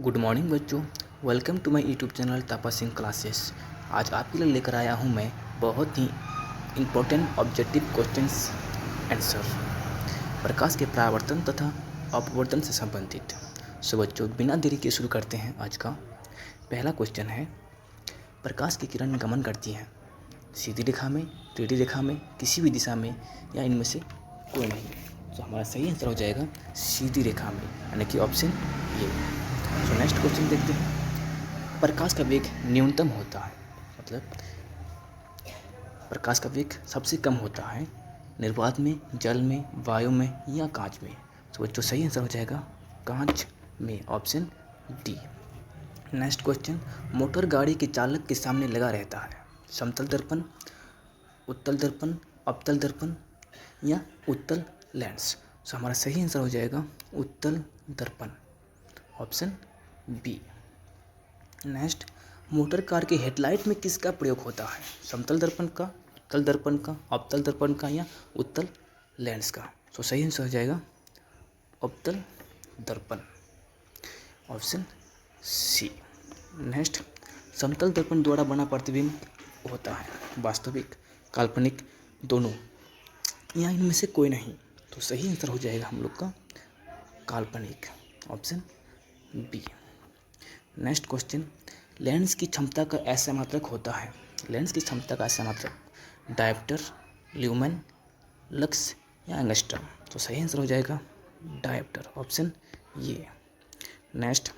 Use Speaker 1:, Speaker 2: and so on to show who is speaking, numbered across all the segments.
Speaker 1: Good morning बच्चों। Welcome to my YouTube channel Tapa Singh classes. आज आपके लिए लेकर आया हूं मैं बहुत ही इम्पोर्टेंट ऑब्जेक्टिव क्वेश्चंस आंसर प्रकाश के परावर्तन तथा अपवर्तन से संबंधित। सो बच्चों, बिना देरी के शुरू करते हैं। आज का पहला क्वेश्चन है, प्रकाश की किरण गमन करती हैं सीधी रेखा में, टेढ़ी रेखा में, किसी भी दिशा में या इनमें से कोई नहीं। तो हमारा सही आंसर हो जाएगा सीधी रेखा में, यानी कि option A. So next question देखते हैं। प्रकाश का वेग न्यूनतम होता है, मतलब प्रकाश का वेग सबसे कम होता है निर्वात में, जल में, वायु में या कांच में। तो बच्चों सही आंसर हो जाएगा कांच में, option D. Next question, motor गाड़ी के चालक के सामने लगा रहता है समतल दर्पण, उत्तल दर्पण, अवतल दर्पण या उत्तल लेंस। तो हमारा सही आंसर हो जाएगा उत्तल दर्पण, option B. Next, motor car के हेडलाइट में किसका प्रयोग होता है? समतल दर्पण का, उत्तल दर्पण का, अवतल दर्पण का या उत्तल लेंस का। तो सही आंसर हो जाएगा अवतल दर्पण, ऑप्शन सी। नेक्स्ट, समतल दर्पण द्वारा बना प्रतिबिंब होता है वास्तविक, काल्पनिक, दोनों या इनमें से कोई नहीं। तो सही आंसर हो जाएगा हम लोग का काल्पनिक, option B. Next question, lens की क्षमता का ऐसा मात्रक होता है। लेंस की क्षमता का ऐसा मात्रक डायप्टर, ल्यूमेन, लक्स या एंगस्ट्रम। तो सही आंसर हो जाएगा डायप्टर, ऑप्शन ये। नेक्स्ट,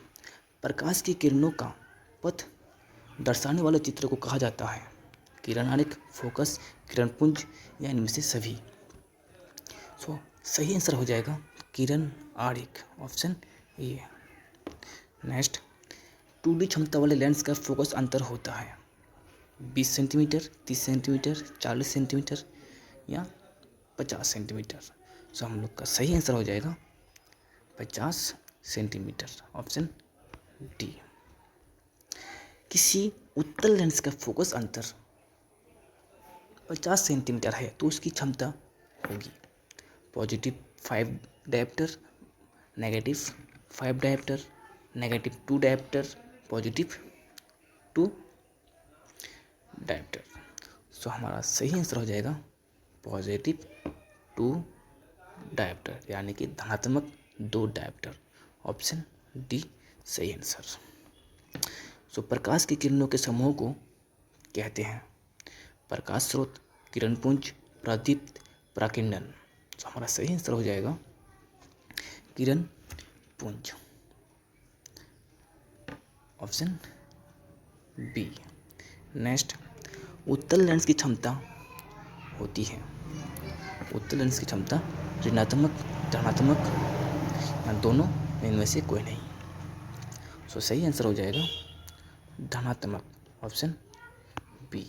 Speaker 1: प्रकाश की किरणों का पथ दर्शाने वाले चित्र को कहा जाता है किरण आरेख, फोकस, किरण पुंज या इनमें से सभी। सो सही आंसर हो जाएगा किरण आरेख, ऑप्शन ए। नेक्स्ट, 2D क्षमता वाले लेंस का फोकस अंतर होता है 20 सेंटीमीटर, 30 सेंटीमीटर, 40 सेंटीमीटर या 50 सेंटीमीटर। सो हम लोग का सही आंसर हो जाएगा 50 सेंटीमीटर, ऑप्शन डी। किसी उत्तल लेंस का फोकस अंतर 50 सेंटीमीटर है तो उसकी क्षमता होगी positive 5 diopter, negative 5 diopter, negative 2 diopter, positive 2 diopter. So हमारा सही आंसर हो जाएगा पॉजिटिव 2 डायप्टर, यानी कि धनात्मक 2 डायप्टर, ऑप्शन डी सही आंसर। सो प्रकाश की किरणों के समूह को कहते हैं प्रकाश स्रोत, किरण पुंज, प्रदीप्त, प्राकिंडन। तो हमारा सही आंसर हो जाएगा किरण पुंज, ऑप्शन बी। नेक्स्ट, उत्तल लेंस की क्षमता होती है, उत्तल लेंस की क्षमता ऋणात्मक, धनात्मक या दोनों, इनमें से कोई नहीं। सो सही आंसर हो जाएगा धनात्मक, ऑप्शन बी।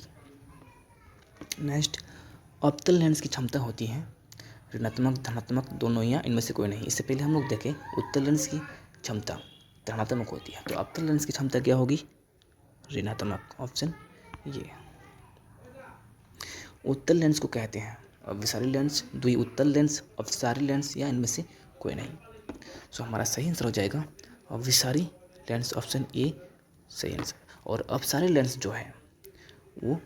Speaker 1: नेक्स्ट, अवतल लेंस की क्षमता होती है ऋणात्मक, धनात्मक, दोनों या इनमें से कोई नहीं। इससे पहले हम लोग देखें उत्तल लेंस की क्षमता धनात्मक होती है, तो अवतल लेंस की क्षमता क्या होगी? ऋणात्मक, ऑप्शन ये। उत्तल लेंस को कहते हैं अभिसारी लेंस, द्विउत्तल लेंस, अपसारी लेंस या इनमें से कोई नहीं। सो हमारा सही आंसर हो जाएगा अभिसारी लेंस, ऑप्शन ए सही आंसर। और अपसारी लेंस जो है वो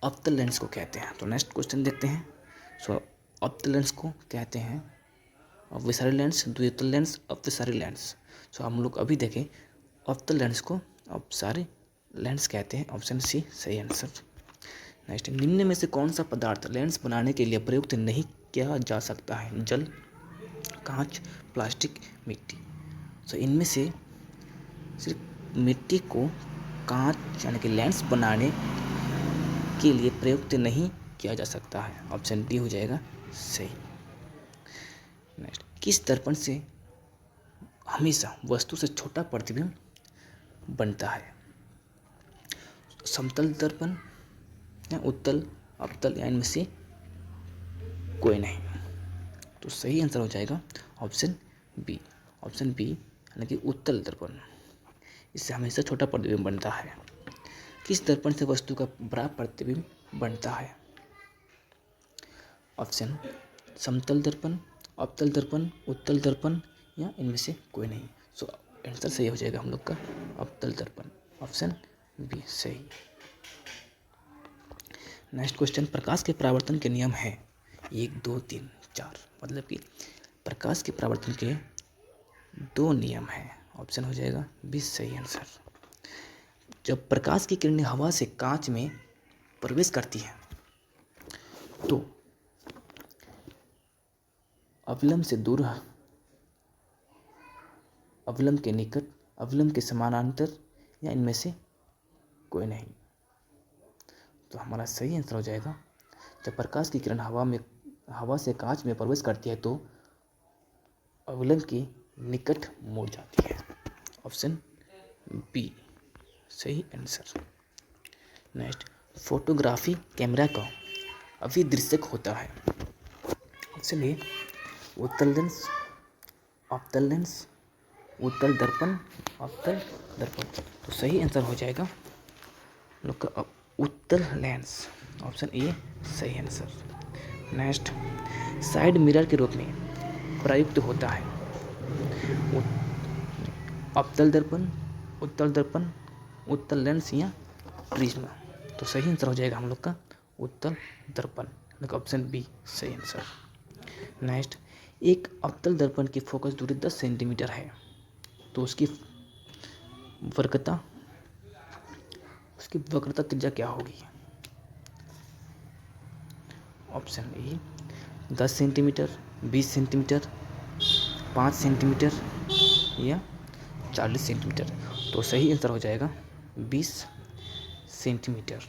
Speaker 1: अवतल लेंस को कहते हैं। तो नेक्स्ट क्वेश्चन देखते हैं। सो अवतल लेंस को कहते हैं अभिसारी लेंस, द्विउत्तल लेंस, अपसारी लेंस। सो हम लोग अभी देखें अवतल लेंस को अपसारी लेंस कहते हैं, ऑप्शन सी सही आंसर। नेक्स्ट, निम्न में से कौन सा पदार्थ लेंस बनाने के लिए प्रयुक्त नहीं किया जा सकता है? जल, कांच, प्लास्टिक, मिट्टी। सो इनमें से सिर्फ मिट्टी को कांच यानी कि लेंस बनाने के लिए प्रयुक्त नहीं किया जा सकता है, ऑप्शन डी हो जाएगा सही। नेक्स्ट, किस दर्पण से हमेशा वस्तु से छोटा प्रतिबिंब बनता है? समतल दर्पण या उत्तल, अवतल या इनमें से कोई नहीं। तो सही आंसर हो जाएगा ऑप्शन बी, ऑप्शन बी यानी कि उत्तल दर्पण, इससे हमेशा छोटा प्रतिबिंब बनता है। किस दर्पण से वस्तु का बड़ा प्रतिबिंब बनता है? ऑप्शन समतल दर्पण, अवतल दर्पण, उत्तल दर्पण या इनमें से कोई नहीं। सो आंसर सही हो जाएगा हम लोग का अवतल दर्पण, ऑप्शन बी सही। नेक्स्ट क्वेश्चन, प्रकाश के परावर्तन के नियम है 1 2 3 4, मतलब कि प्रकाश के परावर्तन के 2 नियम हैं, ऑप्शन हो जाएगा बी सही आंसर। जब प्रकाश की किरणें हवा से कांच में प्रवेश करती हैं तो अवलंब से दूर, अवलंब के निकट, अवलंब के समानांतर या इनमें से कोई नहीं। तो हमारा सही आंसर हो जाएगा, जब प्रकाश की किरण हवा से कांच में प्रवेश करती है तो अवलंब के निकट मुड़ जाती है, ऑप्शन बी सही आंसर। नेक्स्ट, फोटोग्राफी कैमरा का अभिदृश्यक होता है, ऑप्शन ए उत्तल लेंस, अवतल लेंस, उत्तल दर्पण, अवतल दर्पण। तो सही आंसर हो जाएगा लोग का उत्तल लेंस, ऑप्शन ए सही आंसर। नेक्स्ट, साइड मिरर के रूप में प्रयुक्त होता है अवतल दर्पण, उत्तल दर्पण, उत्तल लेंस या प्रिज्म। तो सही आंसर हो जाएगा हम लोग का उत्तल दर्पण, ऑप्शन बी सही आंसर। नेक्स्ट, एक अवतल दर्पण की फोकस दूरी 10 सेंटीमीटर है तो उसकी वक्रता त्रिज्या क्या होगी, option A 10 centimetre, 20 centimetre, 5 centimetre या 40 सेंटीमीटर। तो सही आंसर हो जाएगा 20 सेंटीमीटर,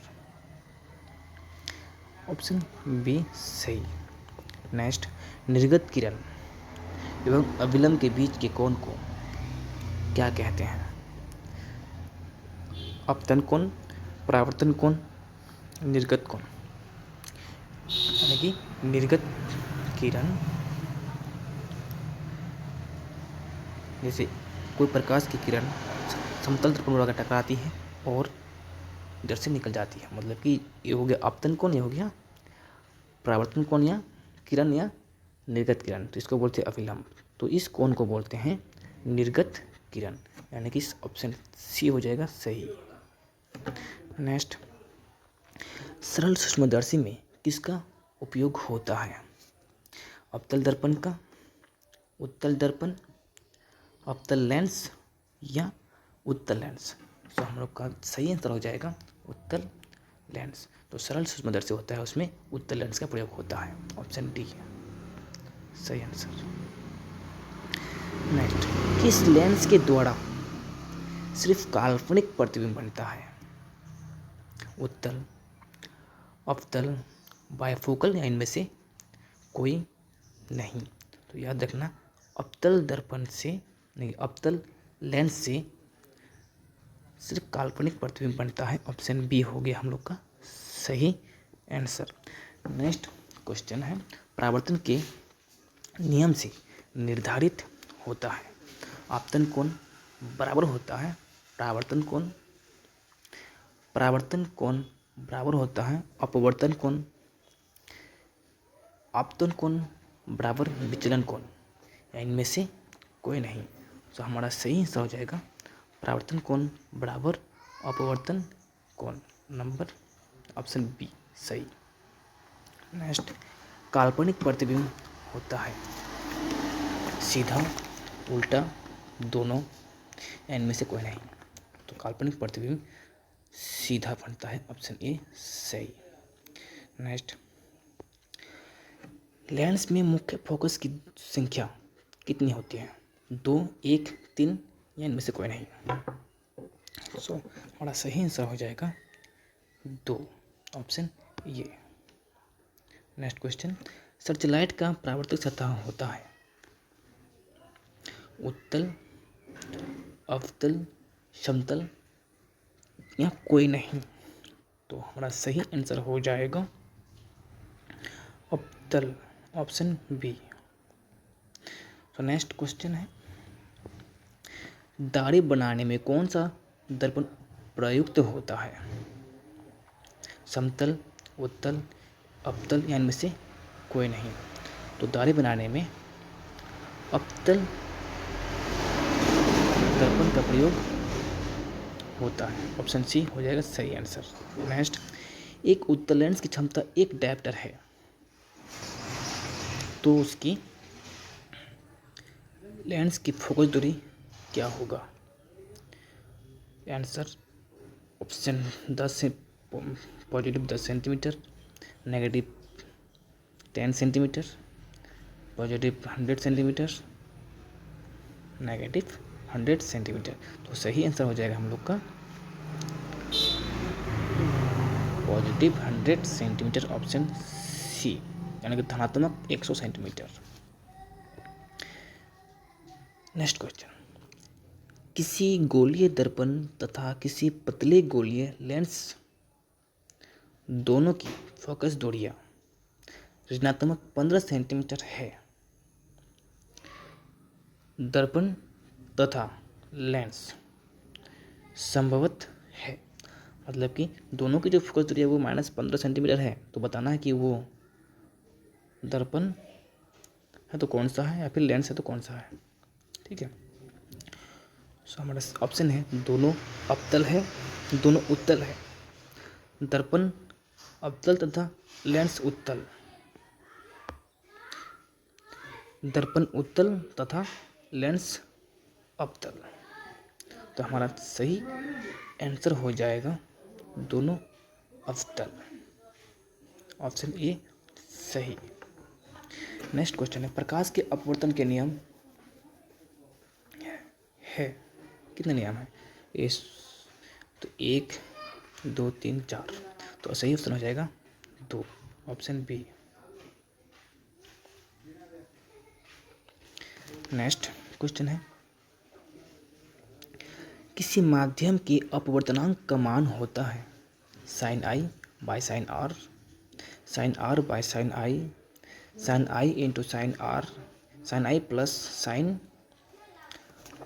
Speaker 1: ऑप्शन बी सही। नेक्स्ट, निर्गत किरण एवं अविलंब के बीच के कोण को क्या कहते हैं, अपतन कोण, परावर्तन कोण, निर्गत कोण। यानी कि निर्गत किरण, जैसे कोई प्रकाश की किरण समतल दर्पण में टकराती है और इधर से निकल जाती है, मतलब कि ये हो गया अपतन कोण, ये हो गया परावर्तन कोण या किरण या निर्गत किरण, तो इसको बोलते हैं अविलंब। तो इस कोण को बोलते हैं निर्गत किरण, यानी कि ऑप्शन सी हो जाएगा सही। नेक्स्ट, सरल सूक्ष्मदर्शी में किसका उपयोग होता है, अवतल दर्पण का, उत्तल दर्पण, अवतल लेंस या उत्तल लेंस। तो हम लोग का सही आंसर हो जाएगा उत्तल लेंस। तो सरल सूक्ष्मदर्शी होता है उसमें उत्तल लेंस का प्रयोग होता है, ऑप्शन डी सही आंसर। नेक्स्ट, किस लेंस के द्वारा सिर्फ काल्पनिक प्रतिबिंब बनता है, उत्तल, अवतल, बायफोकल या इनमें से कोई नहीं। तो याद रखना, अवतल दर्पण से नहीं, अवतल लेंस से सिर्फ काल्पनिक प्रतिबिंब बनता है, ऑप्शन बी हो गया हम लोग का सही आंसर। नेक्स्ट क्वेश्चन है, परावर्तन के नियम से निर्धारित होता है, आपतन कोण बराबर होता है, परावर्तन कोण बराबर होता है, अपवर्तन कोण, आपतन कोण बराबर विचलन कोण या इनमें से कोई नहीं। तो हमारा सही आंसर हो जाएगा परावर्तन कोण बराबर अपवर्तन कोण, नंबर ऑप्शन बी सही। नेक्स्ट, काल्पनिक प्रतिबिंब होता है सीधा, उल्टा, दोनों या इनमें से कोई नहीं। तो काल्पनिक प्रतिबिंब सीधा बनता है, ऑप्शन ए सही। नेक्स्ट, लेंस में मुख्य फोकस की संख्या कितनी होती है, 2, 1, 3 या इनमें से कोई नहीं। सो हमारा सही आंसर हो जाएगा 2, ऑप्शन ये। नेक्स्ट क्वेश्चन, सर्चलाइट का परावर्तक सतह होता है उत्तल, अवतल, समतल या कोई नहीं। तो हमारा सही आंसर हो जाएगा अवतल, ऑप्शन बी। तो नेक्स्ट क्वेश्चन है, दाढ़ी बनाने में कौन सा दर्पण प्रयुक्त होता है, समतल, उत्तल, अवतल या इनमें से कोई नहीं। तो दाढ़ी बनाने में अवतल दर्पण का प्रयोग होता है। ऑप्शन सी हो जाएगा सही आंसर। नेक्स्ट, एक उत्तल लेंस की क्षमता 1 डायप्टर है तो उसकी लेंस की फोकस दूरी क्या होगा? आंसर ऑप्शन 10 से positive 10 centimetre, negative 10 centimetre, positive 100 centimetre, negative 100 centimetre. तो सही आंसर हो जाएगा हम लोग का पॉजिटिव 100 सेंटीमीटर, ऑप्शन सी, यानी कि धनात्मक 100 सेंटीमीटर। नेक्स्ट क्वेश्चन, किसी गोलीय दर्पण तथा किसी पतले गोलीय लेंस दोनों की फोकस दूरियां ऋणात्मक 15 सेंटीमीटर है। दर्पण तथा लेंस संभवत है, मतलब कि दोनों की जो फोकस दूरी है वो -15 सेंटीमीटर है, तो बताना है कि वो दर्पण है तो कौन सा है या फिर लेंस है तो कौन सा है। ठीक है, सो हमारा ऑप्शन है दोनों अवतल है, दोनों उत्तल है। दर्पण अवतल तथा लेंस उत्तल, दर्पण उत्तल तथा लेंस अवतल। तो हमारा सही आंसर हो जाएगा दोनों अवतल, ऑप्शन ए सही। नेक्स्ट क्वेश्चन है, प्रकाश के अपवर्तन के नियम है, कितने नियम है? इस तो 1 2 3 4, तो सही ऑप्शन हो जाएगा 2, ऑप्शन बी। नेक्स्ट क्वेश्चन है, किसी माध्यम के अपवर्तनांक का मान होता है sin i by sin r, sin r by sin i, sin i into sin r, sin i plus sin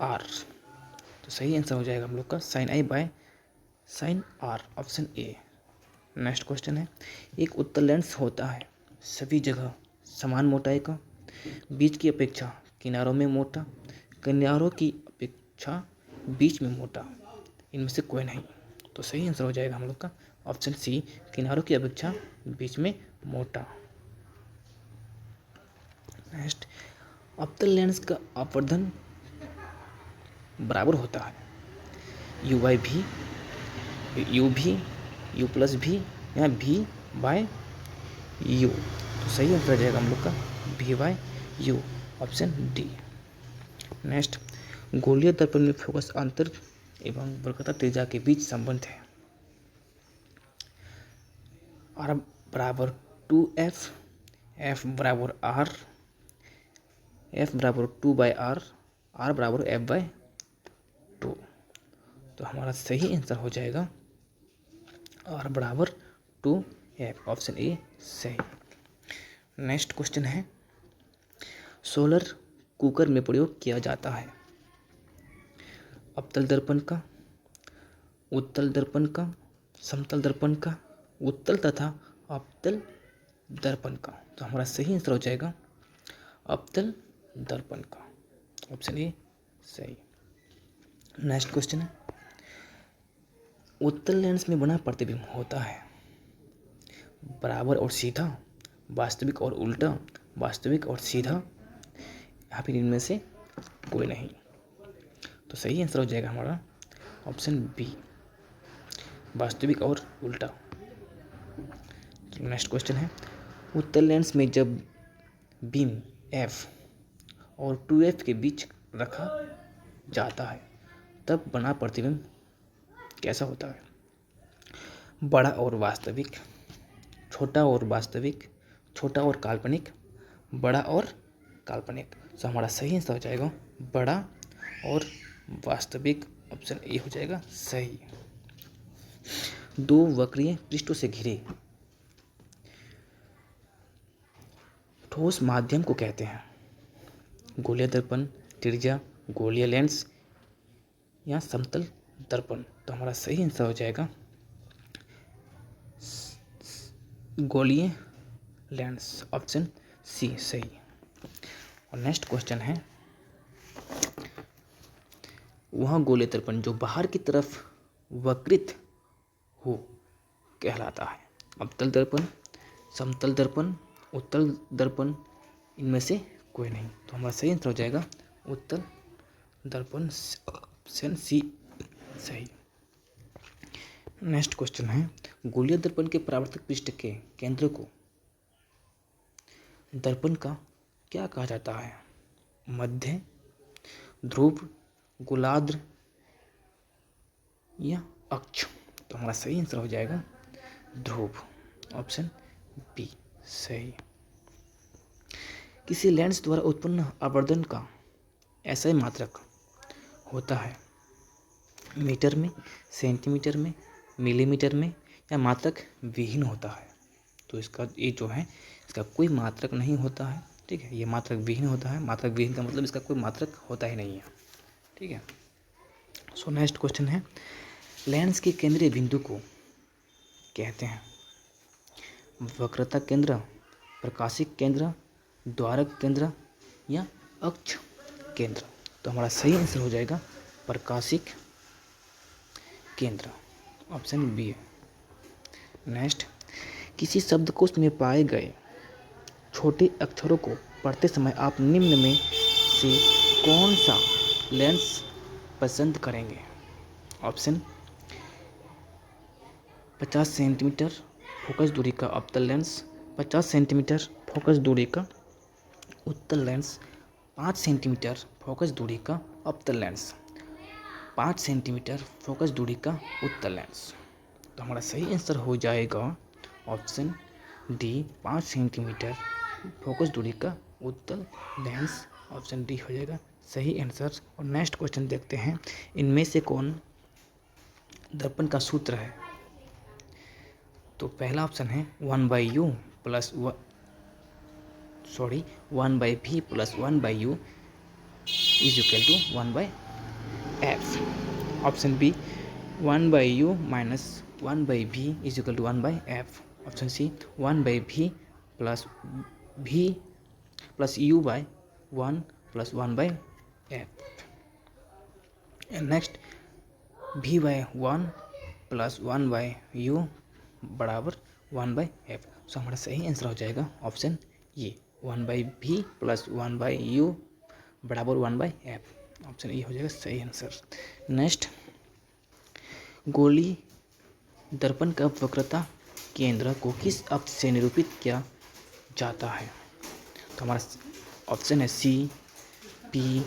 Speaker 1: r। तो सही आंसर हो जाएगा हम लोग का sin i by sin r, option A. Next question है, एक उत्तल लेंस होता है सभी जगह समान मोटाई का, बीच की अपेक्षा किनारों में मोटा, किनारों की अपेक्षा बीच में मोटा, इनमें से कोई नहीं। तो सही आंसर हो जाएगा हम लोग का ऑप्शन सी, किनारों की अपेक्षा बीच में मोटा। नेक्स्ट, अवतल लेंस का अपवर्धन बराबर होता है यू बाई भी, यू भी, यू प्लस भी या भी बाय यू। तो सही आंसर हो जाएगा हम लोग का भी by u, option D. Next, गोलीय दर्पण में फोकस अंतर एवं वक्रता त्रिज्या के बीच संबंध है। R बराबर 2f, f बराबर r, f बराबर 2 बाई r, r बराबर f बाय 2। तो हमारा सही आंसर हो जाएगा r बराबर 2f, ऑप्शन ए सही। नेक्स्ट क्वेश्चन है, सोलर कुकर में प्रयोग किया जाता है अवतल दर्पण का, उत्तल दर्पण का, समतल दर्पण का, उत्तल तथा अवतल दर्पण का। तो हमारा सही आंसर हो जाएगा अवतल दर्पण का, ऑप्शन ए सही। नेक्स्ट क्वेश्चन है, उत्तल लेंस में बना प्रतिबिंब होता है बराबर और सीधा, वास्तविक और उल्टा, वास्तविक और सीधा, या फिर इनमें से कोई नहीं। तो सही आंसर हो जाएगा हमारा ऑप्शन बी, वास्तविक और उल्टा। नेक्स्ट क्वेश्चन है, उत्तल लेंस में जब बीम f और 2f के बीच रखा जाता है तब बना प्रतिबिंब कैसा होता है? बड़ा और वास्तविक, छोटा और वास्तविक, छोटा और काल्पनिक, बड़ा और काल्पनिक। तो हमारा सही आंसर हो जाएगा बड़ा और वास्तविक, ऑप्शन ए हो जाएगा सही। दो वक्रीय पृष्ठों से घिरे ठोस माध्यम को कहते हैं गोलीय दर्पण, त्रिज्या, गोलीय लेंस या समतल दर्पण। तो हमारा सही आंसर हो जाएगा गोलीय लेंस, ऑप्शन सी सही। और नेक्स्ट क्वेश्चन है, वह गोलीय दर्पण जो बाहर की तरफ वक्रित हो कहलाता है। अवतल दर्पण, समतल दर्पण, उत्तल दर्पण, इनमें से कोई नहीं। तो हमारा सही आंसर हो जाएगा उत्तल दर्पण, ऑप्शन सी सही। नेक्स्ट क्वेश्चन है, गोलीय दर्पण के परावर्तक पृष्ठ के केंद्र को दर्पण का क्या कहा जाता है? मध्य, ध्रुव, गोलार्ध या अक्ष? तो हमारा सही आंसर हो जाएगा ध्रुव, ऑप्शन बी सही। किसी लेंस द्वारा उत्पन्न आवर्धन का ऐसा मात्रक होता है? मीटर में, सेंटीमीटर में, मिलीमीटर में या मात्रक विहीन होता है? तो इसका ये जो है इसका कोई मात्रक नहीं होता है, ठीक है, ये मात्रक विहीन होता है। मात्रक विहीन का मतलब इसका कोई मात्रक होता ही नहीं है, ठीक है। सो नेक्स्ट क्वेश्चन है, लेंस के केंद्रीय बिंदु को कहते हैं वक्रता केंद्र, प्रकाशिक केंद्र, द्वारक केंद्र या अक्ष केंद्र? तो हमारा सही आंसर हो जाएगा प्रकाशिक केंद्र, ऑप्शन बी है। नेक्स्ट, किसी शब्दकोश में पाए गए छोटे अक्षरों को पढ़ते समय आप निम्न में से कौन सा लेंस पसंद करेंगे? ऑप्शन 50 सेंटीमीटर फोकस दूरी का अवतल लेंस, 50 सेंटीमीटर फोकस दूरी का उत्तल लेंस, 5 सेंटीमीटर फोकस दूरी का अवतल लेंस, 5 सेंटीमीटर फोकस दूरी का उत्तल लेंस। तो हमारा सही आंसर हो जाएगा ऑप्शन डी, 5 सेंटीमीटर फोकस दूरी का उत्तल लेंस, ऑप्शन डी हो जाएगा सही आंसर। और नेक्स्ट क्वेश्चन देखते हैं, इनमें से कौन दर्पण का सूत्र है? तो पहला ऑप्शन है 1/u plus 1/v plus 1/u is equal to 1/f। Option B 1/u minus 1/v is equal to 1/f। Option C 1/v plus v plus u by 1 plus 1/f। Next v/1 plus 1/u बराबर 1/f। सो हमारा सही answer हो जाएगा option ये 1/v plus 1/u बराबर 1/f। Option ये हो जाएगा सही आंसर। नेक्स्ट, गोली दर्पण का वक्रता केंद्र को किस अक्ष से निरूपित किया जाता है? तो हमारा ऑप्शन है सी, पी,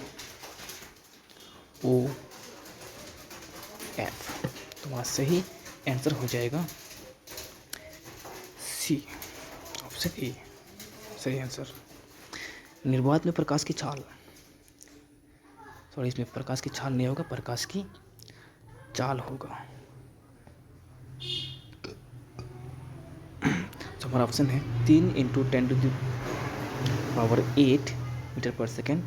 Speaker 1: ओ, एफ। तो हमारा सही आंसर हो जाएगा सी, ऑप्शन ए सही आंसर। निर्वात में प्रकाश की छाल, सॉरी इसमें प्रकाश की छाल नहीं होगा, प्रकाश की चाल होगा। तो हमारा ऑप्शन है 3 × 10⁸ मीटर पर सेकेंड,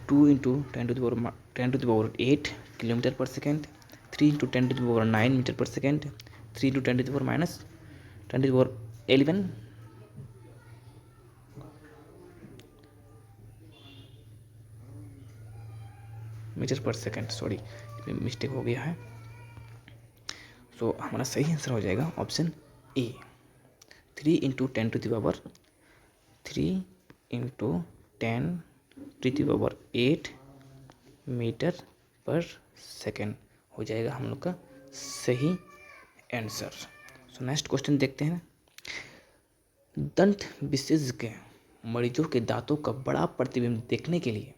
Speaker 1: 2 × 10⁸ किलोमीटर पर सेकेंड, 3 × 10⁹ मीटर पर सेकेंड, 3 × 10⁻11 मीटर पर सेकेंड। सॉरी इसमें मिस्टेक हो गया है। सो हमारा सही आंसर हो जाएगा ऑप्शन ए 3 × 10⁸ मीटर पर सेकेंड हो जाएगा हम लोग का सही आंसर। सो नेक्स्ट क्वेश्चन देखते हैं, दंत विशेषज्ञ मरीजों के दांतों का बड़ा प्रतिबिंब देखने के लिए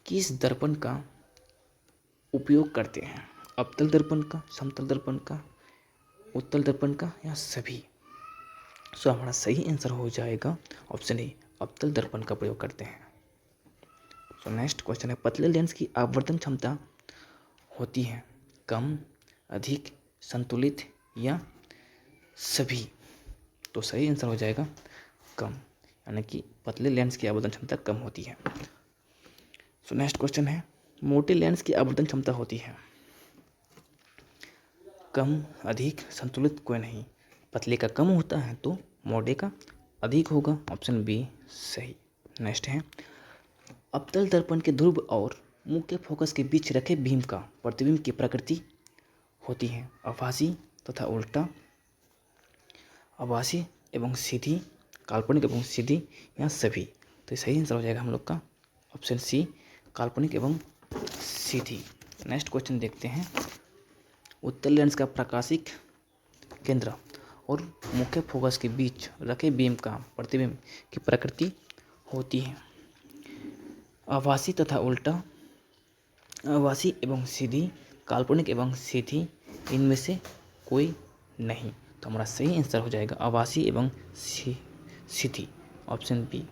Speaker 1: किस दर्पण का उपयोग करते हैं? अवतल दर्पण का, समतल दर्पण का, उत्तल दर्पण का या सभी? सो हमारा सही आंसर हो जाएगा ऑप्शन ए अवतल दर्पण का प्रयोग करते हैं। सो नेक्स्ट क्वेश्चन है, पतले लेंस की आवर्धन क्षमता होती है कम, अधिक, संतुलित या सभी? तो सही आंसर हो जाएगा कम, यानी कि पतले लेंस की आवर्धन क्षमता कम होती है। सो नेक्स्ट क्वेश्चन है, मोटे लेंस की आवर्धन क्षमता होती है कम, अधिक, संतुलित, कोई नहीं। पतले का कम होता है तो मोटे का अधिक होगा, ऑप्शन बी सही। नेक्स्ट है, अवतल दर्पण के ध्रुव और मुख्य फोकस के बीच रखे बीम का प्रतिबिंब की प्रकृति होती है आभासी तथा उल्टा, आभासी एवं सीधी, काल्पनिक एवं सीधी या सभी। तो सही आंसर हो जाएगा हम लोग का ऑप्शन सी, काल्पनिक एवं सीधी। नेक्स्ट क्वेश्चन देखते हैं। उत्तल लेंस का प्रकाशिक केंद्र और मुख्य फोकस के बीच रखे बीम का प्रतिबिंब की प्रकृति होती है आभासी तथा उल्टा, आभासी एवं सीधी, काल्पनिक एवं सीधी, इनमें से कोई नहीं। तो हमारा सही आंसर हो जाएगा आभासी एवं सीधी, ऑप्शन बी।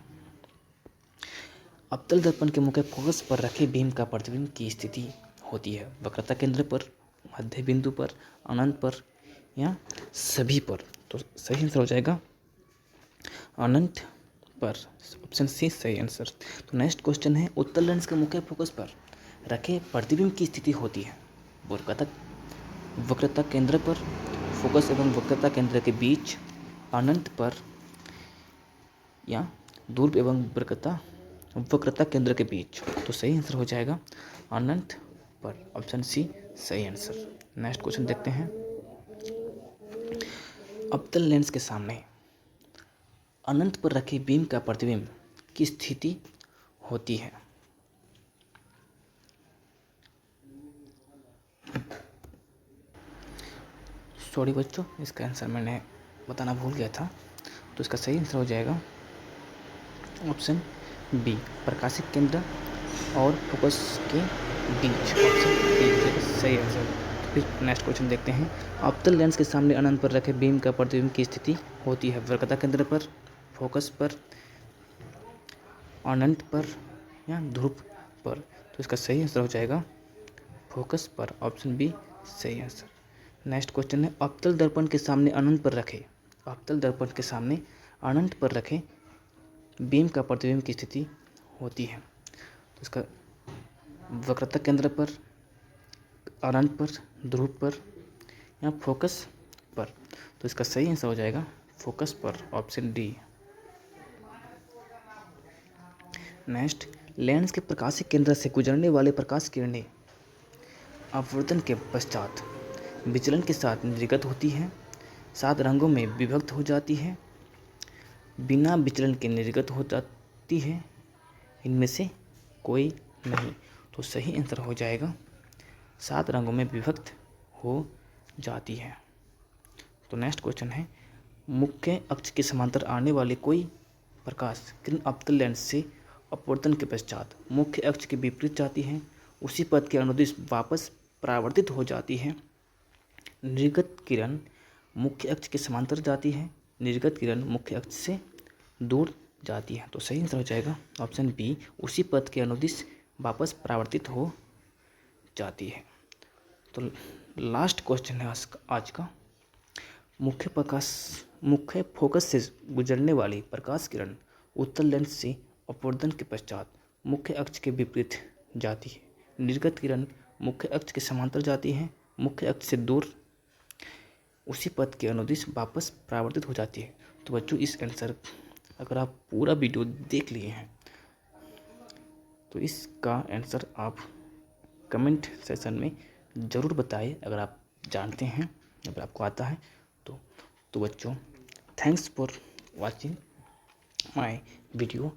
Speaker 1: अवतल दर्पण के मुख्य फोकस पर रखे बीम का प्रतिबिंब की स्थिति होती है वक्रता केंद्र पर, मध्य बिंदु पर, अनंत पर या सभी पर। तो सही आंसर हो जाएगा अनंत पर, ऑप्शन सी सही आंसर। तो नेक्स्ट क्वेश्चन है उत्तल लेंस के मुख्य फोकस पर रखे प्रतिबिंब की स्थिति होती है वक्रता केंद्र पर, फोकस एवं वक्रता केंद्र के बीच, अनंत पर या दूर एवं वक्रता केंद्र के बीच। तो सही आंसर हो जाएगा अनंत पर, ऑप्शन सी सही आंसर। नेक्स्ट क्वेश्चन देखते हैं। अवतल लेंस के सामने अनंत पर रखे बीम का प्रतिबिंब की स्थिति होती है सॉरी बच्चों, इसका आंसर मैंने बताना भूल गया था। तो इसका सही आंसर हो जाएगा ऑप्शन बी, प्रकाशिक केंद्र और फोकस के बीच, ऑप्शन बी सही आंसर। फिर नेक्स्ट क्वेश्चन देखते हैं। अवतल लेंस के सामने अनंत पर रखे बीम का प्रतिबिंब की स्थिति होती है वक्रता केंद्र पर, फोकस पर, अनंत पर या ध्रुव पर। तो इसका सही आंसर हो जाएगा फोकस पर, ऑप्शन बी सही आंसर। नेक्स्ट क्वेश्चन है। अवतल दर्पण के सामने अनंत पर रखे, अवतल दर्पण के सामने अनंत पर रखे बीम का प्रतिबिंब की स्थिति होती है। तो इसका वक्रता केंद्र पर, अनंत पर, ध्रुव पर या फोकस पर। तो इसका सही आंसर हो जाएगा फोकस पर, ऑप्शन डी। नेक्स्ट, लेंस के प्रकाशिक केंद्र से गुजरने वाले प्रकाश किरणें अपवर्तन के पश्चात विचलन के साथ निर्गत होती हैं, 7 रंगों में विभक्त हो जाती है, बिना विचलन के निर्गत हो जाती है, इनमें से कोई नहीं। तो सही आंसर हो जाएगा 7 रंगों में विभक्त हो जाती है। तो नेक्स्ट क्वेश्चन है। मुख्य अक्ष के समांतर आने वाले कोई प्रकाश किरण अवतल लेंस से अपवर्तन के पश्चात मुख्य अक्ष के विपरीत जाती है, उसी पथ के अनुदिश वापस परावर्तित हो जाती है। निर्गत किरण मुख्य अक्ष के समांतर जाती है, निर्गत किरण मुख्य अक्ष से दूर जाती है। तो सही आंसर हो जाएगा ऑप्शन बी, उसी पथ के अनुदिश वापस परावर्तित हो जाती है। तो लास्ट क्वेश्चन है आज का। मुख्य फोकस से गुजरने वाली प्रकाश किरण उत्तल लेंस से अपवर्तन के पश्चात मुख्य अक्ष के विपरीत जाती है। निर्गत किरण मुख्य अक्ष के समांतर जाती है, मुख्य अक्ष से दूर, उसी पथ के अनुदिश वापस परावर्तित हो जाती है। तो बच्चों इस आंसर अगर आप पूरा वीडियो देख लिए हैं तो इसका आंसर आप कमेंट सेशन में ज़रूर बताइए अगर आप जानते हैं, अगर आपको आता है तो बच्चों thanks for watching my video.